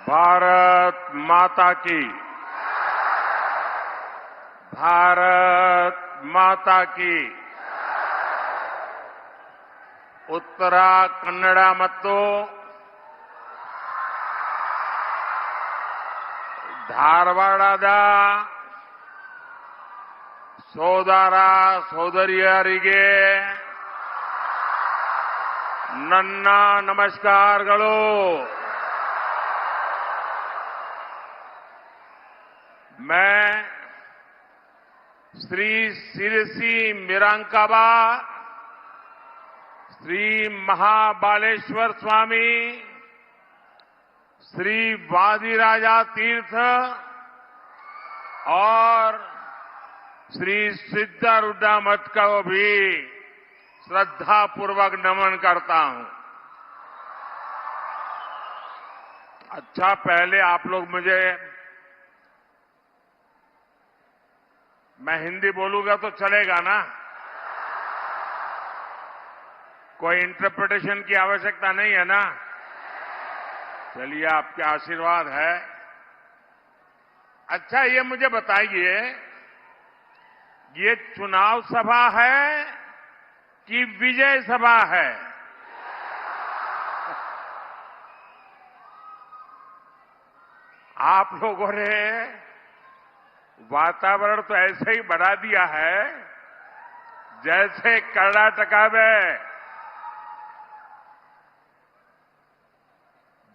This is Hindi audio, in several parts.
भारत माता की। भारत माता की। उत्तरा कन्नड़ा मत्तो ಧಾರವಾಡದ ಸೋದರ ಸೋದರಿಯರಿಗೆ ನನ್ನ ನಮಸ್ಕಾರಗಳು। मैं श्री सिरसी मिरांकाबा श्री महाबालेश्वर स्वामी श्री वादिराजा तीर्थ और श्री सिद्धारूढ़ा मठ को भी श्रद्धापूर्वक नमन करता हूं। अच्छा, पहले आप लोग मुझे, मैं हिंदी बोलूंगा तो चलेगा ना? कोई इंटरप्रिटेशन की आवश्यकता नहीं है ना? चलिए, आपके आशीर्वाद है। अच्छा, ये मुझे बताइए, ये चुनाव सभा है कि विजय सभा है? आप लोगों ने वातावरण तो ऐसे ही बढ़ा दिया है जैसे कर्नाटका में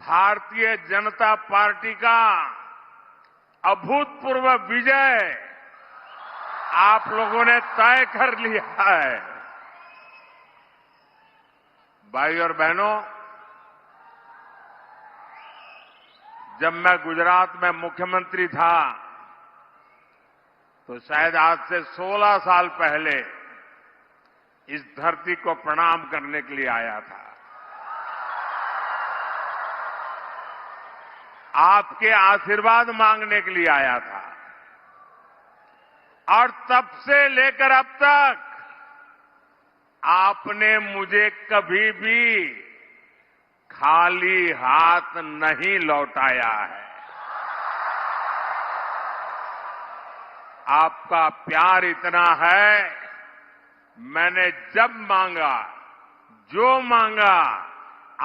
भारतीय जनता पार्टी का अभूतपूर्व विजय आप लोगों ने तय कर लिया है। भाई और बहनों, जब मैं गुजरात में मुख्यमंत्री था तो शायद आज से 16 साल पहले इस धरती को प्रणाम करने के लिए आया था। आपके आशीर्वाद मांगने के लिए आया था। और तब से लेकर अब तक आपने मुझे कभी भी खाली हाथ नहीं लौटाया है। आपका प्यार इतना है, मैंने जब मांगा, जो मांगा,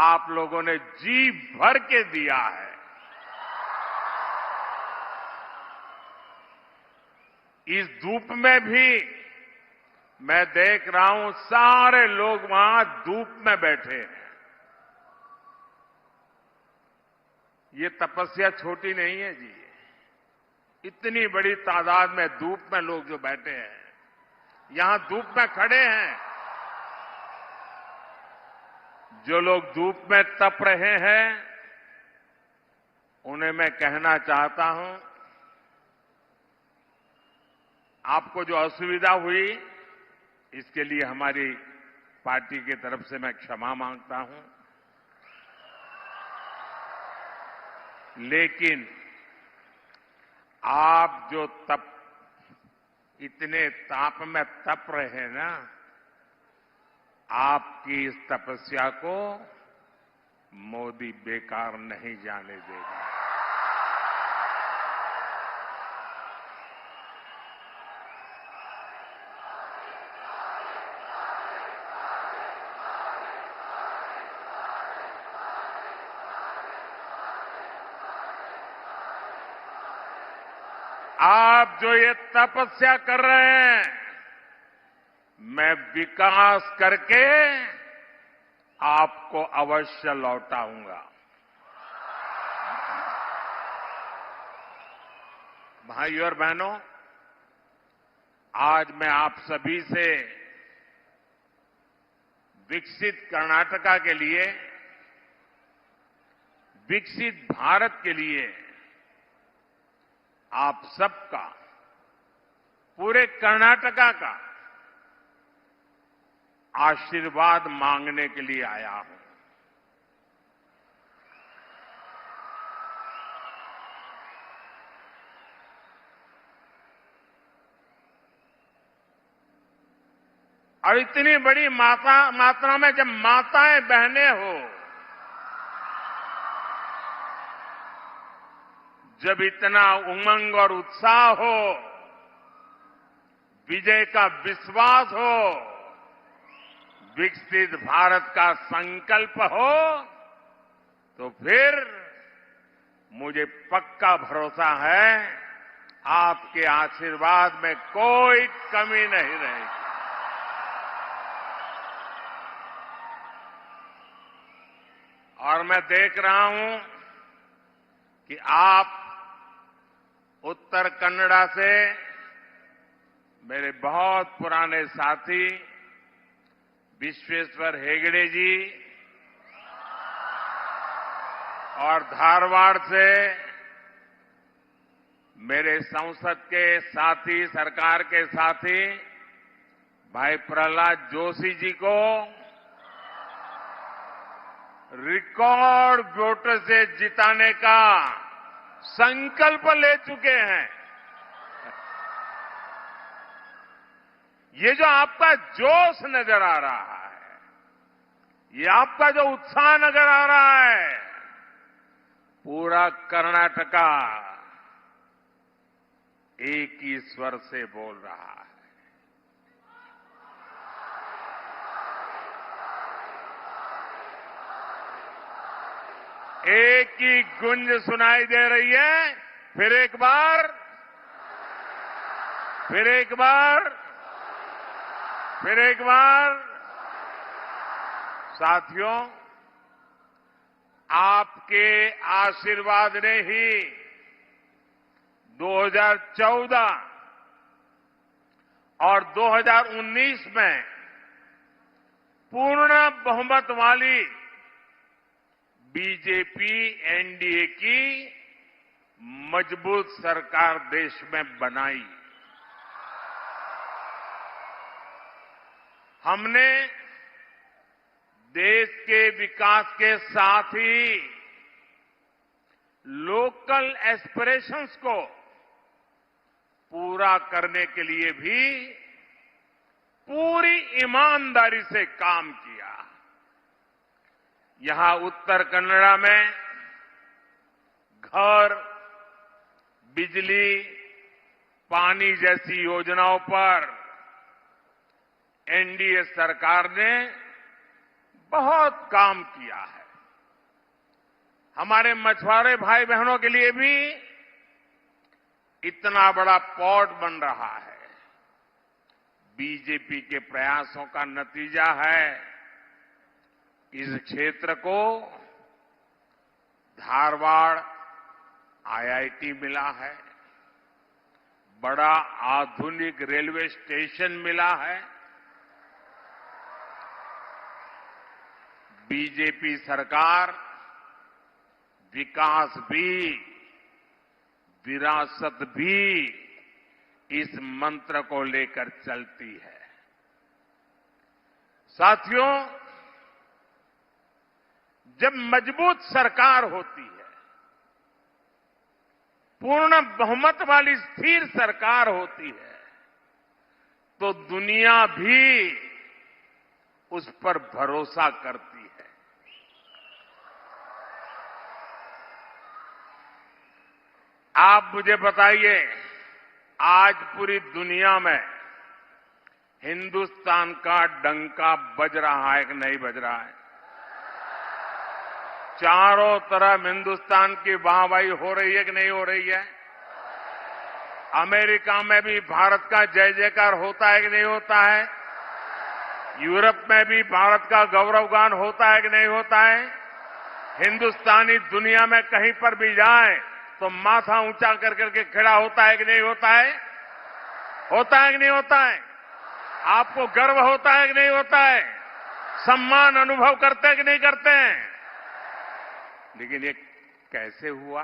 आप लोगों ने जी भर के दिया है। इस धूप में भी मैं देख रहा हूं सारे लोग वहां धूप में बैठे हैं। ये तपस्या छोटी नहीं है जी। इतनी बड़ी तादाद में धूप में लोग जो बैठे हैं, यहां धूप में खड़े हैं, जो लोग धूप में तप रहे हैं, उन्हें मैं कहना चाहता हूं, आपको जो असुविधा हुई इसके लिए हमारी पार्टी की तरफ से मैं क्षमा मांगता हूं। लेकिन आप जो इतने ताप में तप रहे हैं ना, आपकी इस तपस्या को मोदी बेकार नहीं जाने देगा। आप जो ये तपस्या कर रहे हैं, मैं विकास करके आपको अवश्य लौटाऊंगा। भाई और बहनों, आज मैं आप सभी से विकसित कर्नाटका के लिए, विकसित भारत के लिए आप सबका, पूरे कर्नाटका का आशीर्वाद मांगने के लिए आया हूं। और इतनी बड़ी मात्रा में जब माताएं बहनें हो, जब इतना उमंग और उत्साह हो, विजय का विश्वास हो, विकसित भारत का संकल्प हो, तो फिर मुझे पक्का भरोसा है आपके आशीर्वाद में कोई कमी नहीं रहेगी। और मैं देख रहा हूं कि आप उत्तर कन्नड़ा से मेरे बहुत पुराने साथी विश्वेश्वर हेगड़े जी और धारवाड़ से मेरे संसद के साथी, सरकार के साथी भाई प्रहलाद जोशी जी को रिकॉर्ड वोट से जिताने का संकल्प ले चुके हैं। ये जो आपका जोश नजर आ रहा है, ये आपका जो उत्साह नजर आ रहा है, पूरा कर्नाटका एक ही स्वर से बोल रहा है। एक ही गुंज सुनाई दे रही है। फिर एक बार, फिर एक बार, फिर एक बार। साथियों, आपके आशीर्वाद ने ही 2014 और 2019 में पूर्ण बहुमत वाली बीजेपी एनडीए की मजबूत सरकार देश में बनाई। हमने देश के विकास के साथ ही लोकल एस्पिरेशंस को पूरा करने के लिए भी पूरी ईमानदारी से काम किया। यहां उत्तर कन्नड़ा में घर, बिजली, पानी जैसी योजनाओं पर एनडीए सरकार ने बहुत काम किया है। हमारे मछुआरे भाई बहनों के लिए भी इतना बड़ा पोर्ट बन रहा है। बीजेपी के प्रयासों का नतीजा है इस क्षेत्र को धारवाड़ आईआईटी मिला है, बड़ा आधुनिक रेलवे स्टेशन मिला है। बीजेपी सरकार विकास भी, विरासत भी इस मंत्र को लेकर चलती है। साथियों, जब मजबूत सरकार होती है, पूर्ण बहुमत वाली स्थिर सरकार होती है, तो दुनिया भी उस पर भरोसा करती है। आप मुझे बताइए, आज पूरी दुनिया में हिंदुस्तान का डंका बज रहा है कि नहीं बज रहा है? चारों तरफ हिंदुस्तान की वाहवाही हो रही है कि नहीं हो रही है? अमेरिका में भी भारत का जय जयकार होता है कि नहीं होता है? यूरोप में भी भारत का गौरवगान होता है कि नहीं होता है? हिंदुस्तानी दुनिया में कहीं पर भी जाए तो माथा ऊंचा कर करके खड़ा होता है कि नहीं होता है? होता है कि नहीं होता है? आपको गर्व होता है कि नहीं होता है? सम्मान अनुभव करते हैं कि नहीं करते हैं? लेकिन ये कैसे हुआ?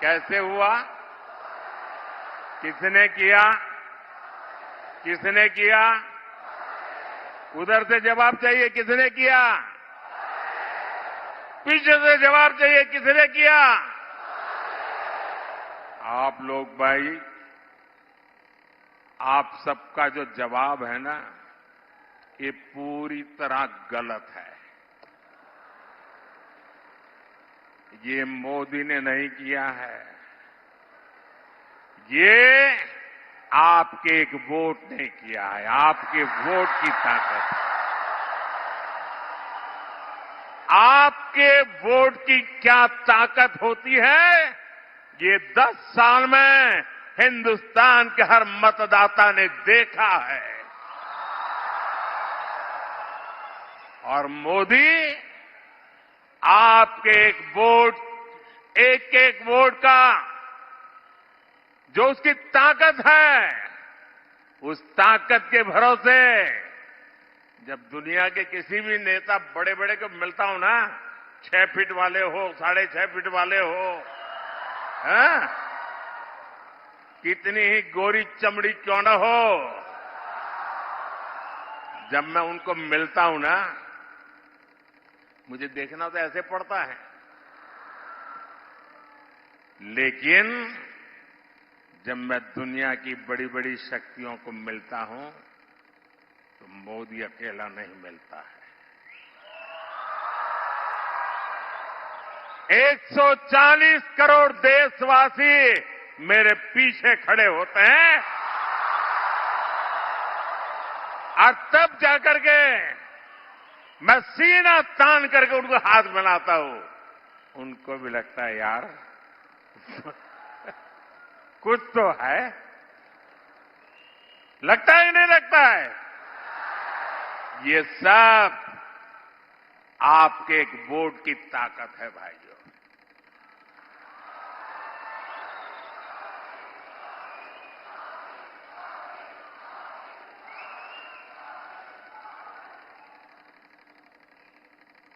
कैसे हुआ? किसने किया? किसने किया? उधर से जवाब चाहिए, किसने किया? पीछे से जवाब चाहिए, किसने किया? आप लोग भाई, आप सबका जो जवाब है ना, ये पूरी तरह गलत है। ये मोदी ने नहीं किया है, ये आपके एक वोट ने किया है, आपके वोट की ताकत है। आपके वोट की क्या ताकत होती है, ये 10 साल में हिंदुस्तान के हर मतदाता ने देखा है। और मोदी आपके एक एक वोट का जो उसकी ताकत है, उस ताकत के भरोसे जब दुनिया के किसी भी नेता बड़े बड़े को मिलता हूं ना, 6 फीट वाले हो, 6.5 फीट वाले हो, हैं? कितनी ही गोरी चमड़ी क्यों न हो, जब मैं उनको मिलता हूं ना, मुझे देखना तो ऐसे पड़ता है, लेकिन जब मैं दुनिया की बड़ी बड़ी शक्तियों को मिलता हूं तो मोदी अकेला नहीं मिलता है। 140 करोड़ देशवासी मेरे पीछे खड़े होते हैं और तब जाकर के मैं सीना तान करके उनको हाथ मिलाता हूं। उनको भी लगता है यार कुछ तो है, लगता है नहीं लगता है। ये सब आपके एक वोट की ताकत है भाइयों।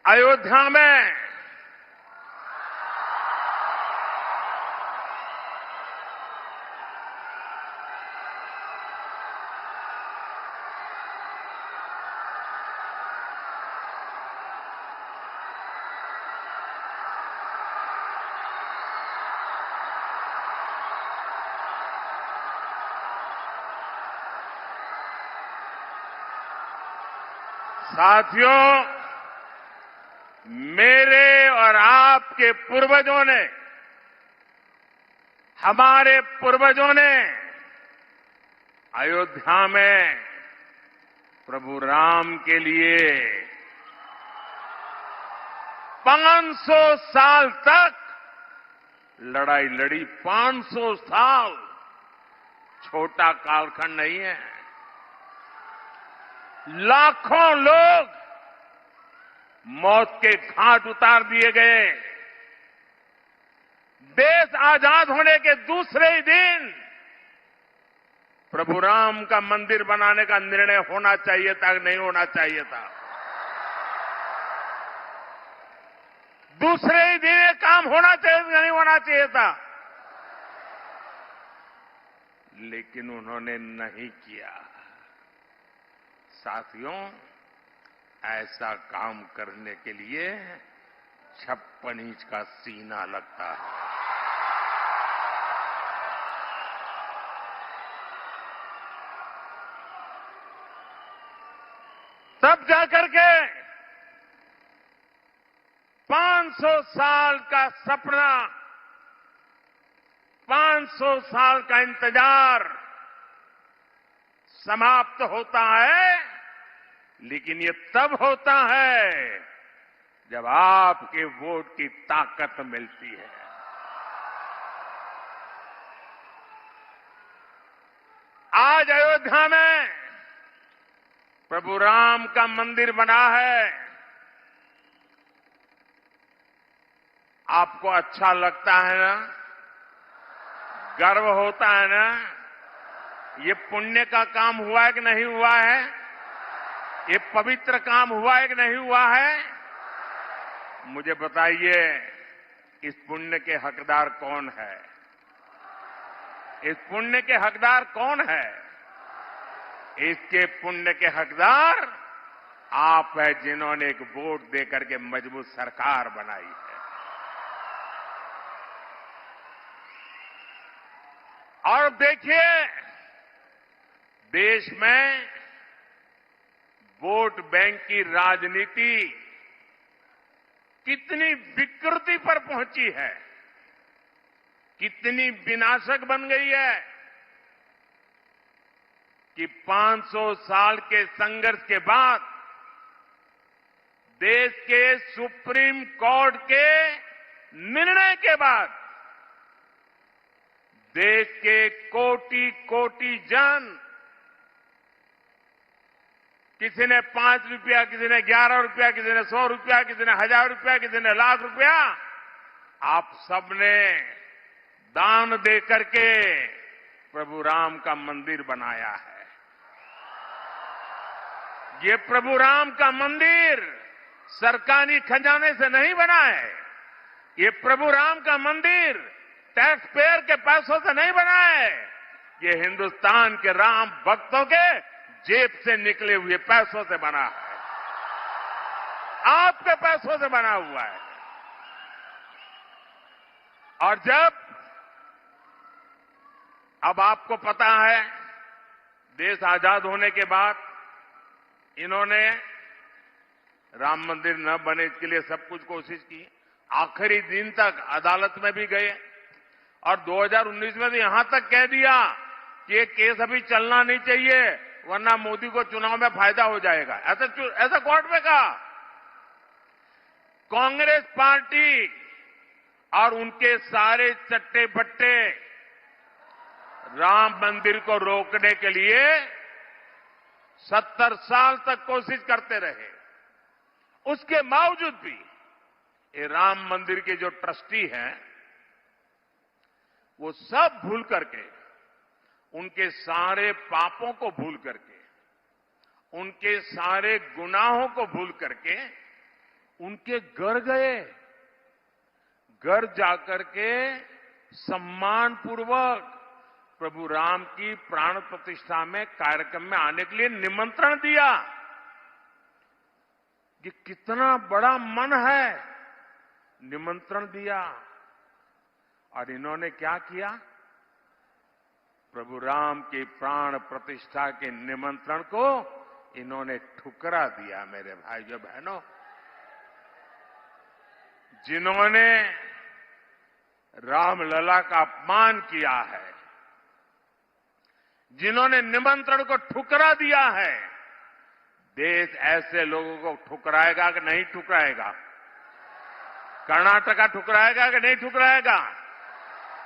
अयोध्या में साथियों, मेरे और आपके पूर्वजों ने, हमारे पूर्वजों ने अयोध्या में प्रभु राम के लिए 500 साल तक लड़ाई लड़ी। 500 साल छोटा कालखंड नहीं है। लाखों लोग मौत के घाट उतार दिए गए। देश आजाद होने के दूसरे ही दिन प्रभु राम का मंदिर बनाने का निर्णय होना चाहिए था, नहीं होना चाहिए था। दूसरे ही दिन ये काम होना चाहिए था, नहीं होना चाहिए था, लेकिन उन्होंने नहीं किया। साथियों, ऐसा काम करने के लिए 56 इंच का सीना लगता है। तब जाकर के 500 साल का सपना, 500 साल का इंतजार समाप्त होता है। लेकिन ये तब होता है जब आपके वोट की ताकत मिलती है। आज अयोध्या में प्रभु राम का मंदिर बना है। आपको अच्छा लगता है ना? गर्व होता है ना? ये पुण्य का काम हुआ है कि नहीं हुआ है? ये पवित्र काम हुआ है कि नहीं हुआ है? मुझे बताइए, इस पुण्य के हकदार कौन है? इस पुण्य के हकदार कौन है? इसके पुण्य के हकदार आप है, जिन्होंने एक वोट देकर के मजबूत सरकार बनाई है। और देखिए, देश में वोट बैंक की राजनीति कितनी विकृति पर पहुंची है, कितनी विनाशक बन गई है कि 500 साल के संघर्ष के बाद देश के सुप्रीम कोर्ट के निर्णय के बाद देश के कोटि कोटि जन, किसी ने 5 रुपया, किसी ने 11 रुपया, किसी ने 100 रुपया, किसी ने 1000 रुपया, किसी ने लाख रुपया, आप सबने दान दे करके प्रभु राम का मंदिर बनाया है। ये प्रभु राम का मंदिर सरकारी खजाने से नहीं बना है। ये प्रभु राम का मंदिर टैक्स पेयर के पैसों से नहीं बना है। ये हिंदुस्तान के राम भक्तों के जेब से निकले हुए पैसों से बना है, आपके पैसों से बना हुआ है। और जब अब आपको पता है, देश आजाद होने के बाद इन्होंने राम मंदिर न बने इसके लिए सब कुछ कोशिश की, आखिरी दिन तक अदालत में भी गए और 2019 में तो यहां तक कह दिया कि ये केस अभी चलना नहीं चाहिए वरना मोदी को चुनाव में फायदा हो जाएगा, ऐसा कोर्ट में कहा। कांग्रेस पार्टी और उनके सारे चट्टे बट्टे राम मंदिर को रोकने के लिए 70 साल तक कोशिश करते रहे। उसके बावजूद भी ये राम मंदिर के जो ट्रस्टी हैं वो सब भूल करके, उनके सारे पापों को भूल करके, उनके सारे गुनाहों को भूल करके उनके घर गए। घर जाकर के सम्मानपूर्वक प्रभु राम की प्राण प्रतिष्ठा में कार्यक्रम में आने के लिए निमंत्रण दिया। ये कितना बड़ा मन है, निमंत्रण दिया। और इन्होंने क्या किया? प्रभु राम की प्राण प्रतिष्ठा के निमंत्रण को इन्होंने ठुकरा दिया। मेरे भाइयों बहनों, जिन्होंने रामलला का अपमान किया है, जिन्होंने निमंत्रण को ठुकरा दिया है, देश ऐसे लोगों को ठुकराएगा कि नहीं ठुकराएगा? कर्नाटका ठुकराएगा कि नहीं ठुकराएगा?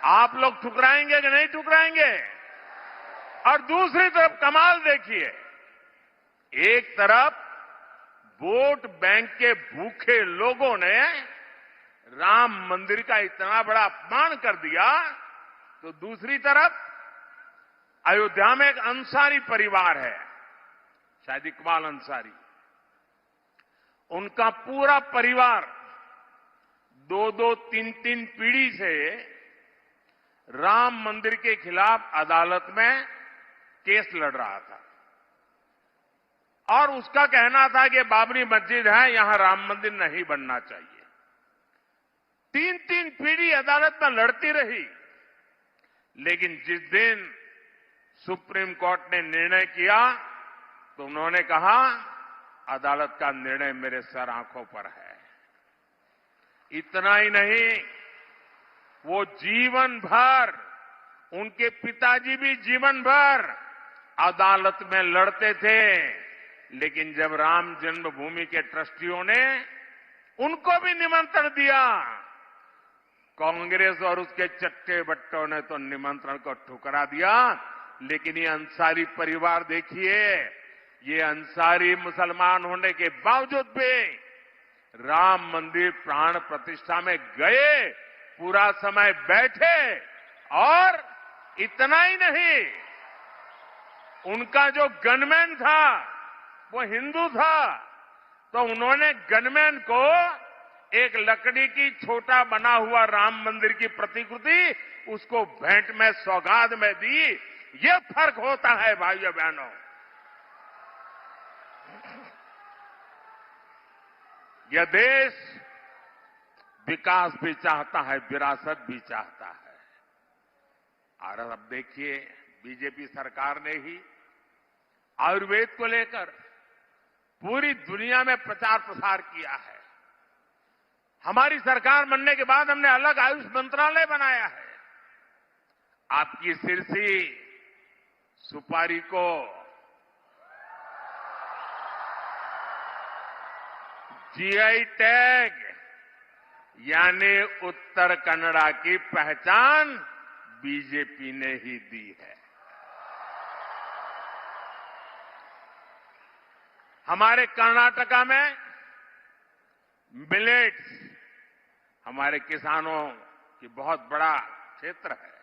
आप लोग ठुकराएंगे कि नहीं ठुकराएंगे? और दूसरी तरफ कमाल देखिए, एक तरफ वोट बैंक के भूखे लोगों ने राम मंदिर का इतना बड़ा अपमान कर दिया, तो दूसरी तरफ अयोध्या में एक अंसारी परिवार है, शायद इकबाल अंसारी, उनका पूरा परिवार 2-2, 3-3 पीढ़ी से राम मंदिर के खिलाफ अदालत में केस लड़ रहा था। और उसका कहना था कि बाबरी मस्जिद है, यहां राम मंदिर नहीं बनना चाहिए। 3-3 पीढ़ी अदालत में लड़ती रही, लेकिन जिस दिन सुप्रीम कोर्ट ने निर्णय किया तो उन्होंने कहा अदालत का निर्णय मेरे सर आंखों पर है। इतना ही नहीं, वो जीवन भर, उनके पिताजी भी जीवन भर अदालत में लड़ते थे, लेकिन जब राम जन्मभूमि के ट्रस्टियों ने उनको भी निमंत्रण दिया, कांग्रेस और उसके चट्टे बट्टों ने तो निमंत्रण को ठुकरा दिया। लेकिन ये अंसारी परिवार देखिए, ये अंसारी मुसलमान होने के बावजूद भी राम मंदिर प्राण प्रतिष्ठा में गए, पूरा समय बैठे, और इतना ही नहीं, उनका जो गनमैन था वो हिंदू था, तो उन्होंने गनमैन को एक लकड़ी की छोटा बना हुआ राम मंदिर की प्रतिकृति उसको भेंट में सौगात में दी। ये फर्क होता है भाइयों बहनों। यह देश विकास भी चाहता है, विरासत भी चाहता है। और अब देखिए, बीजेपी सरकार ने ही आयुर्वेद को लेकर पूरी दुनिया में प्रचार प्रसार किया है। हमारी सरकार बनने के बाद हमने अलग आयुष मंत्रालय बनाया है। आपकी सिरसी सुपारी को जीआई टैग यानी उत्तर कन्नड़ा की पहचान बीजेपी ने ही दी है। हमारे कर्नाटका में मिलेट्स हमारे किसानों की बहुत बड़ा क्षेत्र है।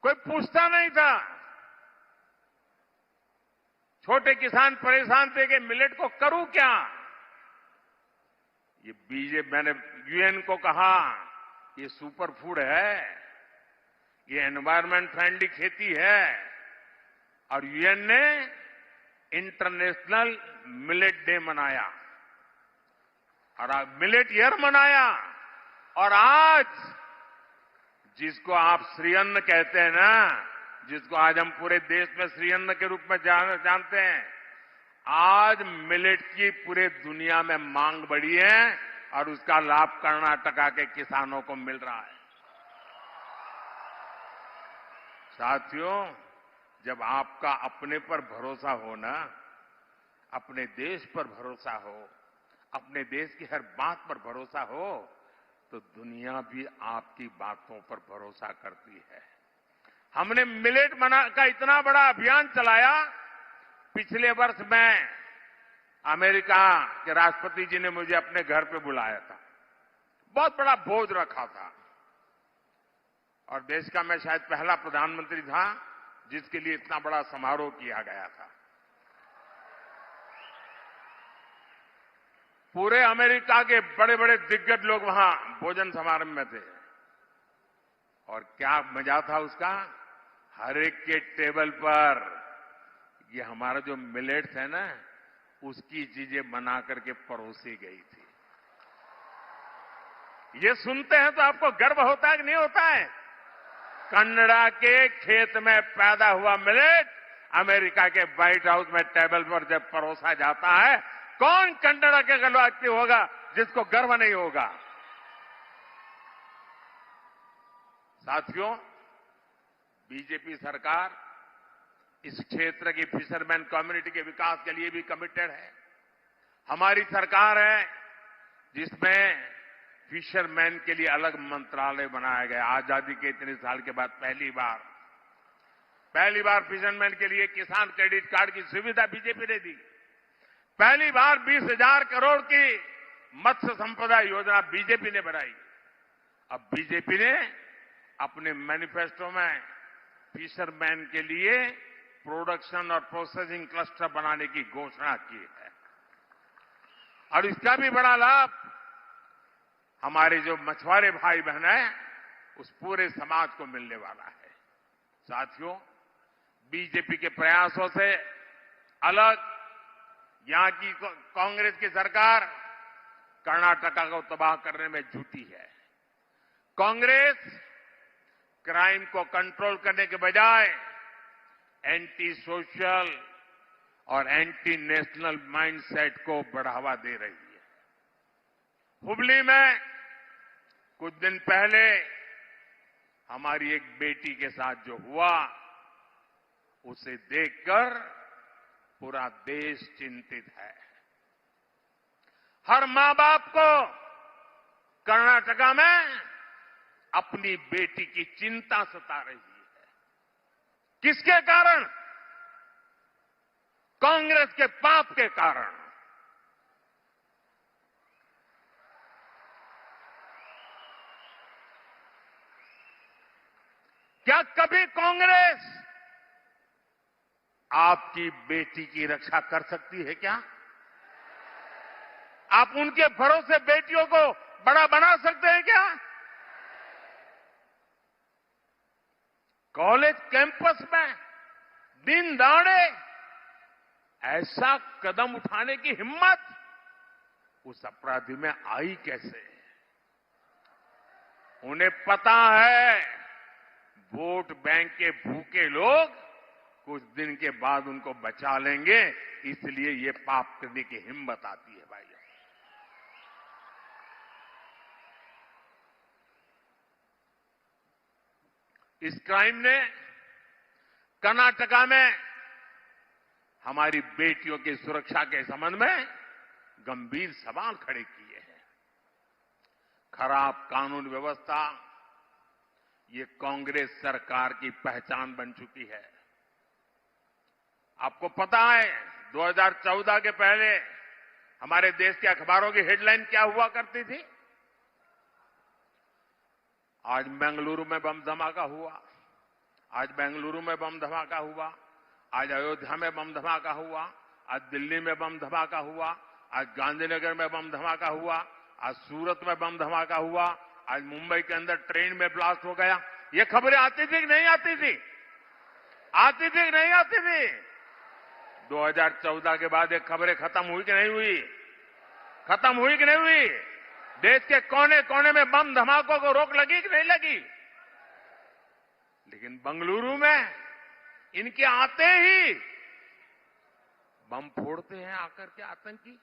कोई पूछता नहीं था। छोटे किसान परेशान थे कि मिलेट को करूं क्या। ये बीजेपी, मैंने यूएन को कहा ये सुपर फूड है, ये एनवायरमेंट फ्रेंडली खेती है, और यूएन ने इंटरनेशनल मिलेट डे मनाया और मिलेट ईयर मनाया। और आज जिसको आप श्री अन्न कहते हैं ना, जिसको आज हम पूरे देश में श्री अन्न के रूप में जानते हैं, आज मिलेट की पूरे दुनिया में मांग बढ़ी है और उसका लाभ कर्नाटका के किसानों को मिल रहा है। साथियों, जब आपका अपने पर भरोसा हो ना, अपने देश पर भरोसा हो, अपने देश की हर बात पर भरोसा हो, तो दुनिया भी आपकी बातों पर भरोसा करती है। हमने मिलेट का इतना बड़ा अभियान चलाया। पिछले वर्ष में अमेरिका के राष्ट्रपति जी ने मुझे अपने घर पे बुलाया था। बहुत बड़ा भोज रखा था और देश का मैं शायद पहला प्रधानमंत्री था जिसके लिए इतना बड़ा समारोह किया गया था। पूरे अमेरिका के बड़े बड़े दिग्गज लोग वहां भोजन समारोह में थे और क्या मजा था उसका। हर एक के टेबल पर ये हमारा जो मिलेट्स है ना, उसकी चीजें बना करके परोसी गई थी। ये सुनते हैं तो आपको गर्व होता है कि नहीं होता है। कन्नड़ा के खेत में पैदा हुआ मिलेट अमेरिका के व्हाइट हाउस में टेबल पर जब परोसा जाता है, कौन कन्नड़ा के गलवाती होगा जिसको गर्व नहीं होगा। साथियों, बीजेपी सरकार इस क्षेत्र की फिशरमैन कम्युनिटी के विकास के लिए भी कमिटेड है। हमारी सरकार है जिसमें फिशरमैन के लिए अलग मंत्रालय बनाया गया। आजादी के इतने साल के बाद पहली बार फिशरमैन के लिए किसान क्रेडिट कार्ड की सुविधा बीजेपी ने दी। पहली बार 20,000 करोड़ की मत्स्य संपदा योजना बीजेपी ने बनाई। अब बीजेपी ने अपने मैनिफेस्टो में फिशरमैन के लिए प्रोडक्शन और प्रोसेसिंग क्लस्टर बनाने की घोषणा की है और इसका भी बड़ा लाभ हमारे जो मछुआरे भाई बहन हैं उस पूरे समाज को मिलने वाला है। साथियों, बीजेपी के प्रयासों से अलग यहां की कांग्रेस की सरकार कर्नाटका को तबाह करने में जुटी है। कांग्रेस क्राइम को कंट्रोल करने के बजाय एंटी सोशल और एंटी नेशनल माइंडसेट को बढ़ावा दे रही है। हुबली में कुछ दिन पहले हमारी एक बेटी के साथ जो हुआ, उसे देखकर पूरा देश चिंतित है। हर मां बाप को कर्नाटका में अपनी बेटी की चिंता सता रही है। किसके कारण? कांग्रेस के पाप के कारण। क्या कभी कांग्रेस आपकी बेटी की रक्षा कर सकती है क्या? आप उनके भरोसे बेटियों को बड़ा बना सकते हैं क्या? कॉलेज कैंपस में दिन दहाड़े ऐसा कदम उठाने की हिम्मत उस अपराधी में आई कैसे? उन्हें पता है वोट बैंक के भूखे लोग कुछ दिन के बाद उनको बचा लेंगे, इसलिए ये पाप करने की हिम्मत आती है भाई। इस क्राइम ने कर्नाटका में हमारी बेटियों की सुरक्षा के संबंध में गंभीर सवाल खड़े किए हैं। खराब कानून व्यवस्था ये कांग्रेस सरकार की पहचान बन चुकी है। आपको पता है 2014 के पहले हमारे देश के अखबारों की हेडलाइन क्या हुआ करती थी? आज बेंगलुरु में बम धमाका हुआ, आज बेंगलुरु में बम धमाका हुआ, आज अयोध्या में बम धमाका हुआ, आज दिल्ली में बम धमाका हुआ, आज गांधीनगर में बम धमाका हुआ, आज सूरत में बम धमाका हुआ, आज मुंबई के अंदर ट्रेन में ब्लास्ट हो गया। ये खबरें आती थी कि नहीं आती थी? आती थी कि नहीं आती थी? 2014 के बाद ये खबरें खत्म हुई कि नहीं हुई? खत्म हुई कि नहीं हुई? देश के कोने कोने में बम धमाकों को रोक लगी कि नहीं लगी? लेकिन बेंगलुरु में इनके आते ही बम फोड़ते हैं आकर के आतंकी।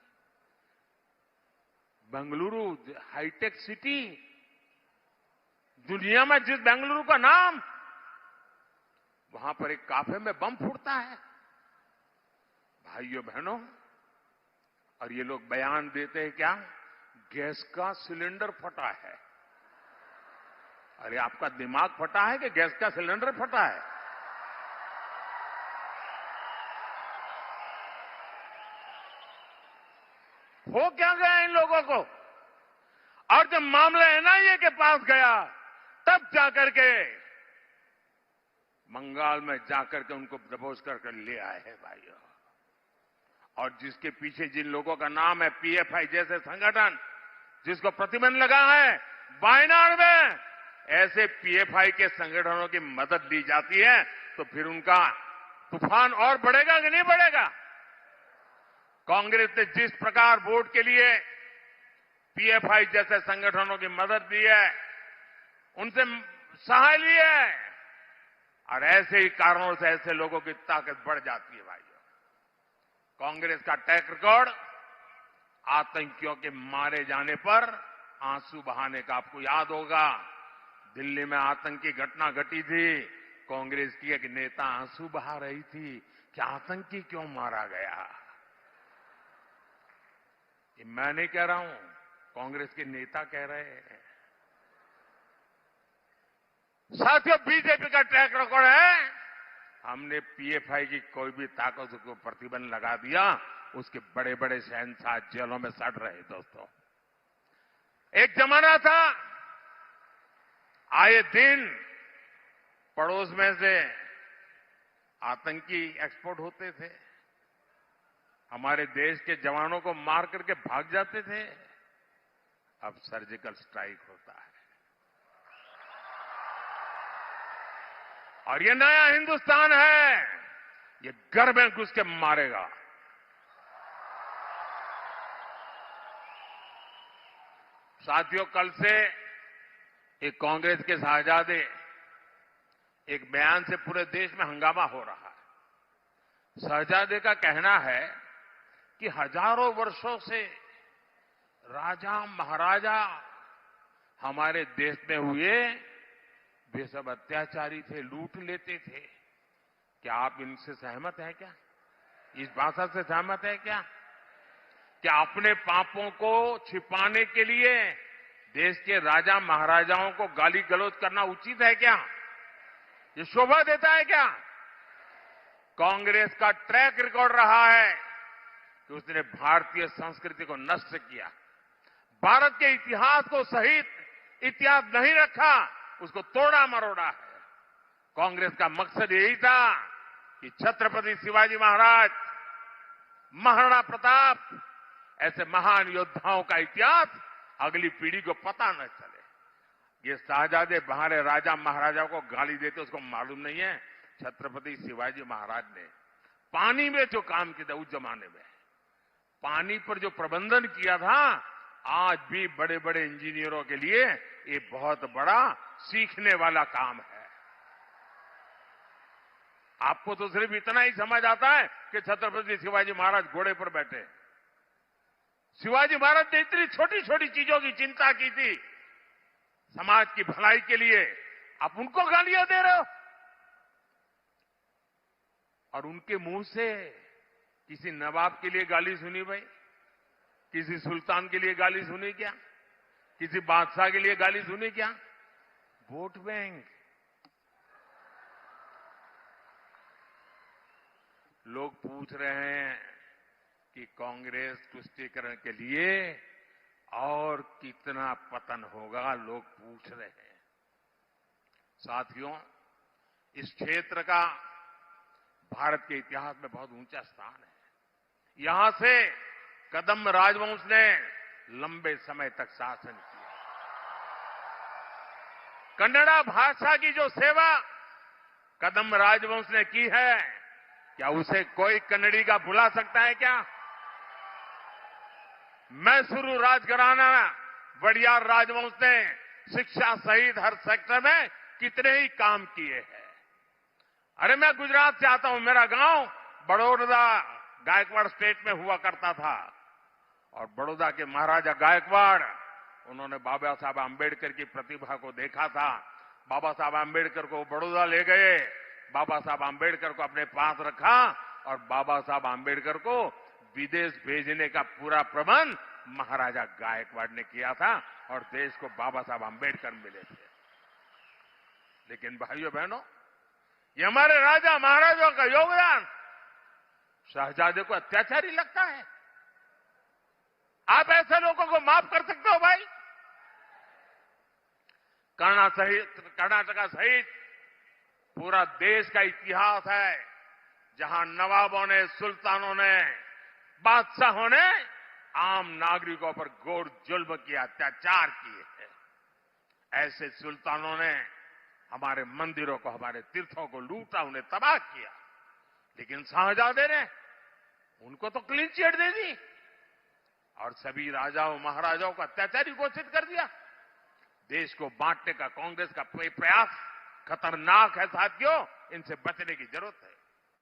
बेंगलुरु हाईटेक सिटी, दुनिया में जिस बेंगलुरु का नाम, वहां पर एक काफे में बम फूटता है। भाइयों बहनों, और ये लोग बयान देते हैं क्या? गैस का सिलेंडर फटा है। अरे आपका दिमाग फटा है कि गैस का सिलेंडर फटा है? हो क्या गया इन लोगों को? और जब मामला एनआईए के पास गया तब जाकर के बंगाल में जाकर के उनको दबोच करके ले आए हैं भाइयों। और जिसके पीछे जिन लोगों का नाम है पीएफआई जैसे संगठन, जिसको प्रतिबंध लगा है, वायनाड में ऐसे पीएफआई के संगठनों की मदद ली जाती है तो फिर उनका तूफान और बढ़ेगा कि नहीं बढ़ेगा? कांग्रेस ने जिस प्रकार वोट के लिए पीएफआई जैसे संगठनों की मदद दी है, उनसे सहाय ली है, और ऐसे ही कारणों से ऐसे लोगों की ताकत बढ़ जाती है भाइयों। कांग्रेस का ट्रैक रिकॉर्ड आतंकियों के मारे जाने पर आंसू बहाने का आपको याद होगा। दिल्ली में आतंकी घटना घटी थी, कांग्रेस की एक नेता आंसू बहा रही थी कि आतंकी क्यों मारा गया। ये मैं नहीं कह रहा हूं, कांग्रेस के नेता कह रहे हैं। साथियों, बीजेपी का ट्रैक रिकॉर्ड है, हमने पीएफआई की कोई भी ताकत को प्रतिबंध लगा दिया, उसके बड़े बड़े शहंशाह जेलों में सड़ रहे। दोस्तों, एक जमाना था आए दिन पड़ोस में से आतंकी एक्सपोर्ट होते थे, हमारे देश के जवानों को मार करके भाग जाते थे। अब सर्जिकल स्ट्राइक होता है, और ये नया हिंदुस्तान है, ये घर में घुस के मारेगा। साथियों, कल से एक कांग्रेस के साहजादे एक बयान से पूरे देश में हंगामा हो रहा है। साहजादे का कहना है कि हजारों वर्षों से राजा महाराजा हमारे देश में हुए, वे सब अत्याचारी थे, लूट लेते थे। क्या आप इनसे सहमत हैं क्या? इस भाषा से सहमत है क्या? क्या अपने पापों को छिपाने के लिए देश के राजा महाराजाओं को गाली गलौज करना उचित है क्या? ये शोभा देता है क्या? कांग्रेस का ट्रैक रिकॉर्ड रहा है कि उसने भारतीय संस्कृति को नष्ट किया, भारत के इतिहास को सहित इतिहास नहीं रखा, उसको तोड़ा मरोड़ा है। कांग्रेस का मकसद यही था कि छत्रपति शिवाजी महाराज, महाराणा प्रताप, ऐसे महान योद्धाओं का इतिहास अगली पीढ़ी को पता न चले। ये शाहजादे बाहर राजा महाराजाओं को गाली देते, उसको मालूम नहीं है छत्रपति शिवाजी महाराज ने पानी में जो काम किया था उस जमाने में, पानी पर जो प्रबंधन किया था, आज भी बड़े बड़े इंजीनियरों के लिए ये बहुत बड़ा सीखने वाला काम है। आपको तो सिर्फ इतना ही समझ आता है कि छत्रपति शिवाजी महाराज घोड़े पर बैठे। शिवाजी महाराज ने इतनी छोटी छोटी चीजों की चिंता की थी समाज की भलाई के लिए, आप उनको गालियां दे रहे हो। और उनके मुंह से किसी नवाब के लिए गाली सुनी भाई? किसी सुल्तान के लिए गाली सुनी क्या? किसी बादशाह के लिए गाली सुनी क्या? Vote bank. लोग पूछ रहे हैं कि कांग्रेस तुष्टीकरण के लिए और कितना पतन होगा, लोग पूछ रहे हैं। साथियों, इस क्षेत्र का भारत के इतिहास में बहुत ऊंचा स्थान है। यहां से कदम राजवंश ने लंबे समय तक शासन किया। कन्नड़ा भाषा की जो सेवा कदम राजवंश ने की है, क्या उसे कोई कन्नड़ी का भुला सकता है क्या? मैसूरू राजघराना वडियार राजवंश ने शिक्षा सहित हर सेक्टर में कितने ही काम किए हैं। अरे मैं गुजरात से आता हूं, मेरा गांव बड़ौदा गायकवाड़ स्टेट में हुआ करता था। और बड़ौदा के महाराजा गायकवाड़, उन्होंने बाबा साहब आंबेडकर की प्रतिभा को देखा था। बाबा साहब आंबेडकर को बड़ौदा ले गए, बाबा साहब आंबेडकर को अपने पास रखा और बाबा साहब आंबेडकर को विदेश भेजने का पूरा प्रबंध महाराजा गायकवाड़ ने किया था और देश को बाबा साहब आंबेडकर मिले थे। लेकिन भाइयों बहनों, ये हमारे राजा महाराजाओं का योगदान शहजादे को अत्याचारी लगता है? आप ऐसे लोगों को माफ कर सकते हो भाई? कर्नाटका सहित पूरा देश का इतिहास है जहां नवाबों ने, सुल्तानों ने, बादशाहों ने आम नागरिकों पर घोर जुल्म किया, अत्याचार किए हैं। ऐसे सुल्तानों ने हमारे मंदिरों को, हमारे तीर्थों को लूटा, उन्हें तबाह किया। लेकिन शाहजहादे ने उनको तो क्लीन चिट दे दी और सभी राजाओं महाराजाओं को अत्याचारी घोषित कर दिया। देश को बांटने का कांग्रेस का प्रयास खतरनाक है साथियों, इनसे बचने की जरूरत है।